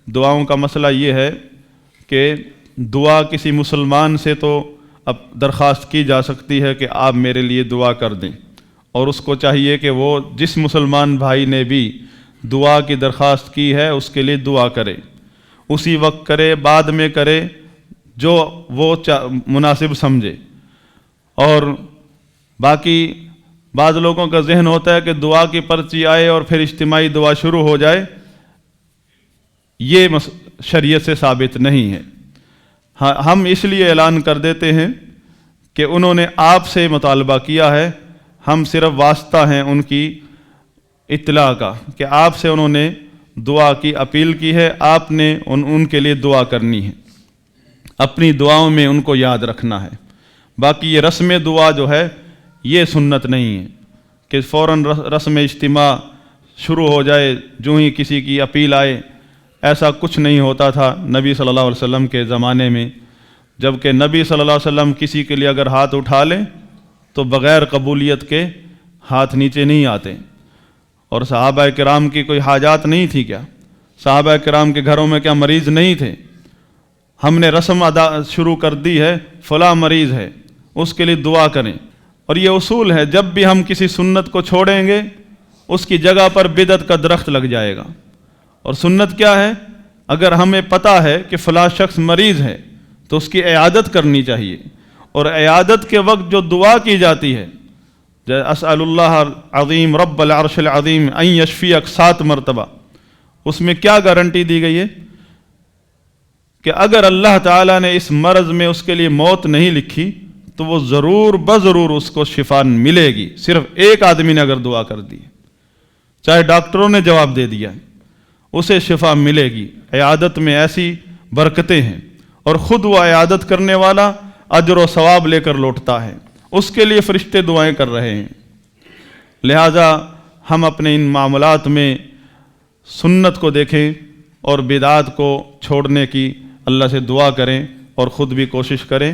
دعاؤں کا مسئلہ یہ ہے کہ دعا کسی مسلمان سے تو اب درخواست کی جا سکتی ہے کہ آپ میرے لیے دعا کر دیں، اور اس کو چاہیے کہ وہ جس مسلمان بھائی نے بھی دعا کی درخواست کی ہے اس کے لیے دعا کرے، اسی وقت کرے، بعد میں کرے، جو وہ مناسب سمجھے۔ اور باقی بعض لوگوں کا ذہن ہوتا ہے کہ دعا کی پرچی آئے اور پھر اجتماعی دعا شروع ہو جائے، یہ شریعت سے ثابت نہیں ہے۔ ہم اس لیے اعلان کر دیتے ہیں کہ انہوں نے آپ سے مطالبہ کیا ہے، ہم صرف واسطہ ہیں ان کی اطلاع کا، کہ آپ سے انہوں نے دعا کی اپیل کی ہے، آپ نے ان کے لیے دعا کرنی ہے، اپنی دعاؤں میں ان کو یاد رکھنا ہے۔ باقی یہ رسم دعا جو ہے یہ سنت نہیں ہے کہ فوراً رسم اجتماع شروع ہو جائے جو ہی کسی کی اپیل آئے، ایسا کچھ نہیں ہوتا تھا نبی صلی اللہ علیہ وسلم کے زمانے میں۔ جبکہ نبی صلی اللہ علیہ وسلم کسی کے لیے اگر ہاتھ اٹھا لیں تو بغیر قبولیت کے ہاتھ نیچے نہیں آتے۔ اور صحابہ کرام کی کوئی حاجات نہیں تھی کیا؟ صحابہ کرام کے گھروں میں کیا مریض نہیں تھے؟ ہم نے رسم ادا شروع کر دی ہے، فلاں مریض ہے اس کے لیے دعا کریں۔ اور یہ اصول ہے، جب بھی ہم کسی سنت کو چھوڑیں گے اس کی جگہ پر بدعت کا درخت لگ جائے گا۔ اور سنت کیا ہے؟ اگر ہمیں پتہ ہے کہ فلاں شخص مریض ہے تو اس کی عیادت کرنی چاہیے، اور عیادت کے وقت جو دعا کی جاتی ہے، اسأل اللہ العظیم رب العرش العظیم ان یشفیک 7 مرتبہ، اس میں کیا گارنٹی دی گئی ہے کہ اگر اللہ تعالیٰ نے اس مرض میں اس کے لیے موت نہیں لکھی تو وہ ضرور بضرور اس کو شفا ملے گی، صرف ایک آدمی نے اگر دعا کر دی، چاہے ڈاکٹروں نے جواب دے دیا، اسے شفا ملے گی۔ عیادت میں ایسی برکتیں ہیں، اور خود وہ عیادت کرنے والا اجر و ثواب لے کر لوٹتا ہے، اس کے لیے فرشتے دعائیں کر رہے ہیں۔ لہٰذا ہم اپنے ان معاملات میں سنت کو دیکھیں اور بدعات کو چھوڑنے کی اللہ سے دعا کریں، اور خود بھی کوشش کریں